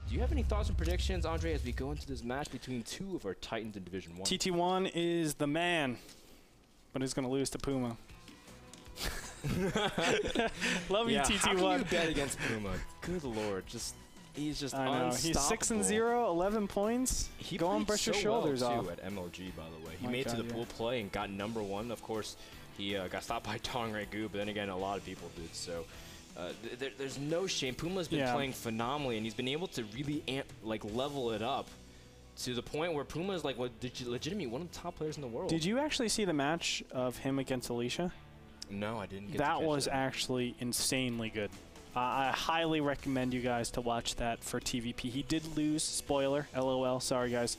Do you have any thoughts and predictions, Andre, as we go into this match between two of our Titans in Division 1? TT1 is the man, but he's going to lose to Puma. Love you, TT1. How can you bet against Puma? Good lord, he's just unstoppable. He's 6-0, 11 points. He go and brush your shoulders well off. Too, at MLG, by the way. He made it to the pool play and got #1. Of course, he got stopped by Tongregu, but then again, a lot of people did. So there's no shame. Puma's been playing phenomenally, and he's been able to really level it up to the point where Puma is legitimately one of the top players in the world. Did you actually see the match of him against Alicia? No, I didn't get that. Was actually insanely good. I highly recommend you guys to watch that for TVP. He did lose, spoiler, LOL, sorry guys.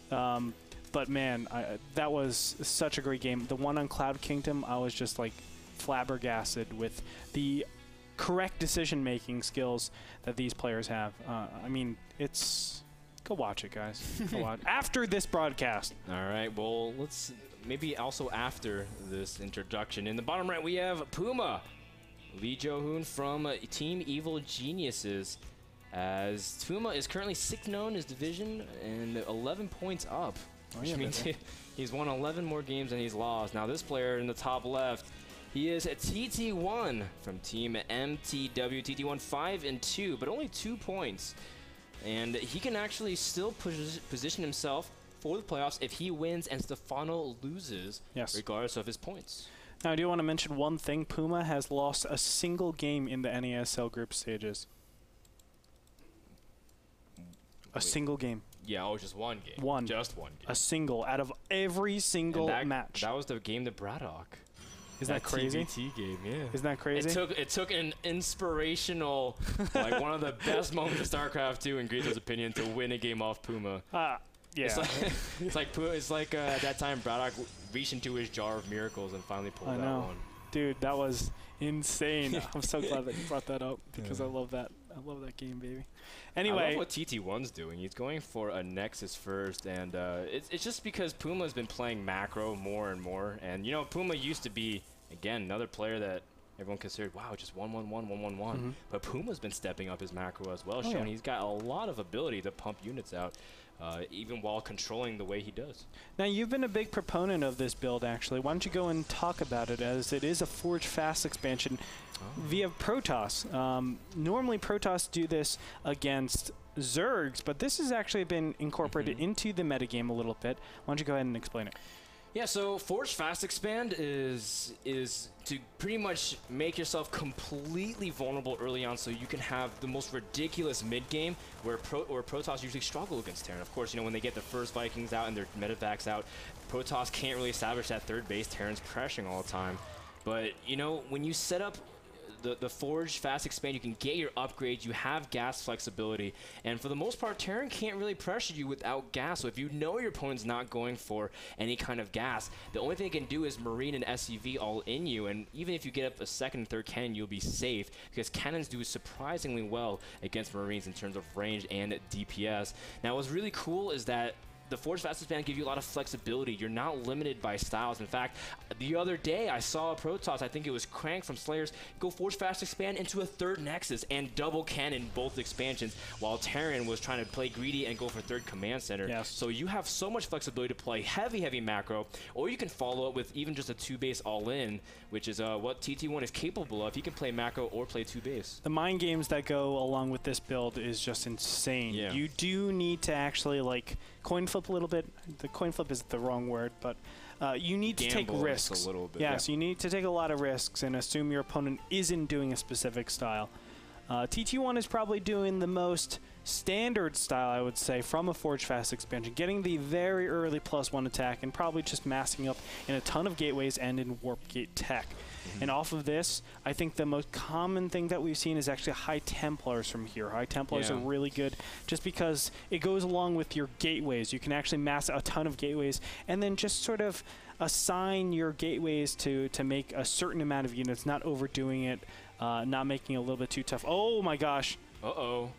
But man, that was such a great game. The one on Cloud Kingdom, I was just like flabbergasted with the correct decision-making skills that these players have. I mean, go watch it, guys. Go watch after this broadcast. All right, well, let's maybe also after this introduction. In the bottom right, we have Puma, Lee Jo-hoon from Team Evil Geniuses, as Puma is currently 6-0 in his division and 11 points up, which means he's won 11 more games than he's lost. Now this player in the top left, he is a TT1 from Team MTW. TT1 5-2, but only 2 points. And he can actually still position himself for the playoffs if he wins and Stefano loses, regardless of his points. Now, I do want to mention one thing. Puma has lost a single game in the NASL group stages. A single game. Yeah, just one game. Just one game. A single out of every single match. That was the game to Braddock. Isn't that crazy? TBT game, yeah. Isn't that crazy? It took an inspirational, one of the best moments of Starcraft II, in Grito's opinion, to win a game off Puma. Yeah. It's like at that time Braddock reached into his jar of miracles and finally pulled that one. Dude, that was insane. I'm so glad that you brought that up because I love that. I love that game, baby. Anyway, I love what TT1's doing. He's going for a Nexus first, and it's just because Puma's been playing macro more and more. And you know, Puma used to be again another player that everyone considered, wow, just 1-1-1, 1-1-1. But Puma's been stepping up his macro as well, showing he's got a lot of ability to pump units out, even while controlling the way he does. Now, you've been a big proponent of this build, actually. Why don't you go and talk about it, as it is a Forge Fast expansion via Protoss. Normally, Protoss do this against Zergs, but this has actually been incorporated into the metagame a little bit. Why don't you go ahead and explain it? Yeah, so Forge Fast Expand is to pretty much make yourself completely vulnerable early on, so you can have the most ridiculous mid game where Protoss usually struggle against Terran. Of course, you know, when they get the first Vikings out and their medevacs out, Protoss can't really establish that third base. Terran's pressuring all the time. But you know, when you set up the Forge Fast Expand, you can get your upgrades, you have gas flexibility, and for the most part, Terran can't really pressure you without gas. So if you know your opponent's not going for any kind of gas, the only thing they can do is Marine and SCV all in you, and even if you get up a second and third cannon, you'll be safe, because cannons do surprisingly well against Marines in terms of range and DPS. Now, what's really cool is that the Forge Fast Expand gives you a lot of flexibility. You're not limited by styles. In fact, the other day I saw a Protoss, I think it was Crank from Slayers, go Forge Fast Expand into a third Nexus and double cannon both expansions, while Terran was trying to play greedy and go for third command center. Yes. So you have so much flexibility to play heavy macro, or you can follow up with even just a 2-base all-in, which is what TT1 is capable of. He can play macro or play 2-base. The mind games that go along with this build is just insane. Yeah. You do need to actually coin flip a little bit. The coin flip is the wrong word, but you need to take risks. A little bit. Yeah, so you need to take a lot of risks and assume your opponent isn't doing a specific style. TT1 is probably doing the most standard style, I would say, from a Forge Fast expansion, getting the very early +1 attack and probably just massing up in a ton of gateways and in warp gate tech. And off of this, I think the most common thing that we've seen is actually High Templars from here. High Templars are really good just because it goes along with your gateways. You can actually mass a ton of gateways and then just sort of assign your gateways to make a certain amount of units, not overdoing it, not making it a little bit too tough. Oh my gosh. Uh-oh.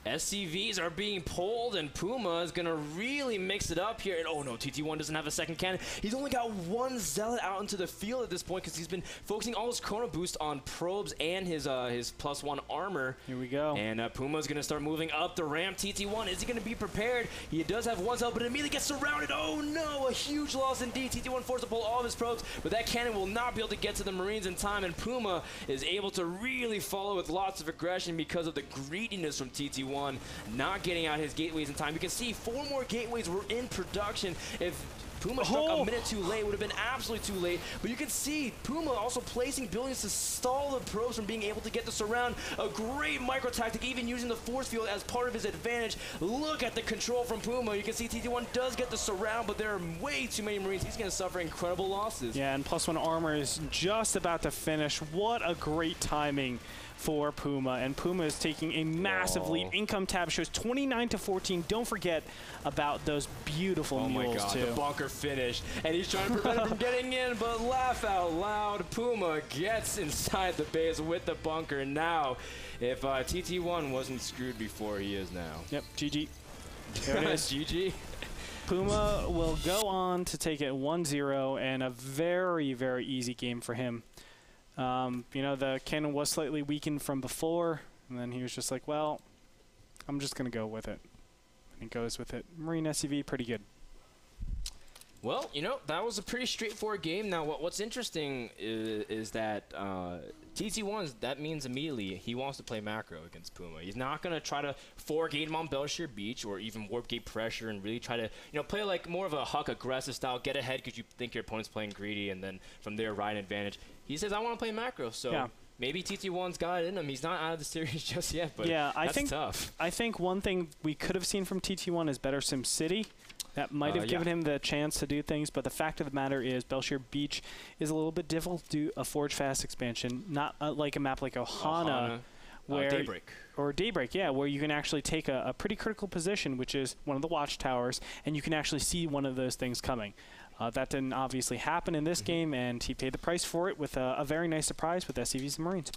SCVs are being pulled, and Puma is going to really mix it up here. And oh no, TT1 doesn't have a second cannon. He's only got one Zealot out into the field at this point because he's been focusing all his Chrono Boost on probes and his +1 armor. Here we go. And Puma's going to start moving up the ramp. TT1, is he going to be prepared? He does have one Zealot, but immediately gets surrounded. Oh no, a huge loss indeed. TT1 forced to pull all of his probes, but that cannon will not be able to get to the Marines in time, and Puma is able to really follow with lots of aggression because of the greediness from TT1. Not getting out his gateways in time. You can see 4 more gateways were in production. If Puma struck a minute too late, it would have been absolutely too late. But you can see Puma also placing buildings to stall the probes from being able to get this around. A great micro tactic, even using the force field as part of his advantage. Look at the control from Puma. You can see TT1 does get the surround, but there are way too many Marines. He's going to suffer incredible losses. Yeah, and +1 armor is just about to finish. What a great timing for Puma, and Puma is taking a massive lead. Income tab shows 29-14. Don't forget about those beautiful mules, oh my God, too. The bunker finished, and he's trying to prevent him from getting in, but laugh out loud. Puma gets inside the base with the bunker, and now, if TT1 wasn't screwed before, he is now. Yep, GG. There it is. GG. Puma will go on to take it 1-0, and a very, very easy game for him. You know, the cannon was slightly weakened from before, and then he was just like, well, I'm just going to go with it. And he goes with it. Marine SCV, pretty good. Well, you know, that was a pretty straightforward game. Now, what's interesting is that TT1, that means immediately he wants to play macro against Puma. He's not going to try to 4-gate him on Belshire Beach or even warp gate pressure and really try to, you know, play like more of a Huck aggressive style, get ahead because you think your opponent's playing greedy, and then from there ride an advantage. He says, I want to play macro, so yeah. Maybe TT1's got it in him. He's not out of the series just yet, but yeah, that's tough. I think one thing we could have seen from TT1 is better SimCity. That might have given him the chance to do things, but the fact of the matter is Belshire Beach is a little bit difficult to do a Forge Fast expansion, not like a map like Ohana, where Daybreak. Or Daybreak, yeah, where you can actually take a pretty critical position, which is one of the watchtowers, and you can actually see one of those things coming. That didn't obviously happen in this game, and he paid the price for it with a very nice surprise with SCVs and Marines.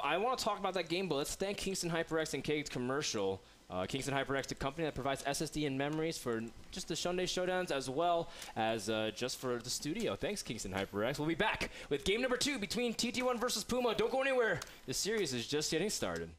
I want to talk about that game, but let's thank Kingston HyperX and Kate's commercial. Kingston HyperX, the company that provides SSD and memories for just the Sunday showdowns as well as just for the studio. Thanks, Kingston HyperX. We'll be back with game number 2 between TT1 versus Puma. Don't go anywhere. The series is just getting started.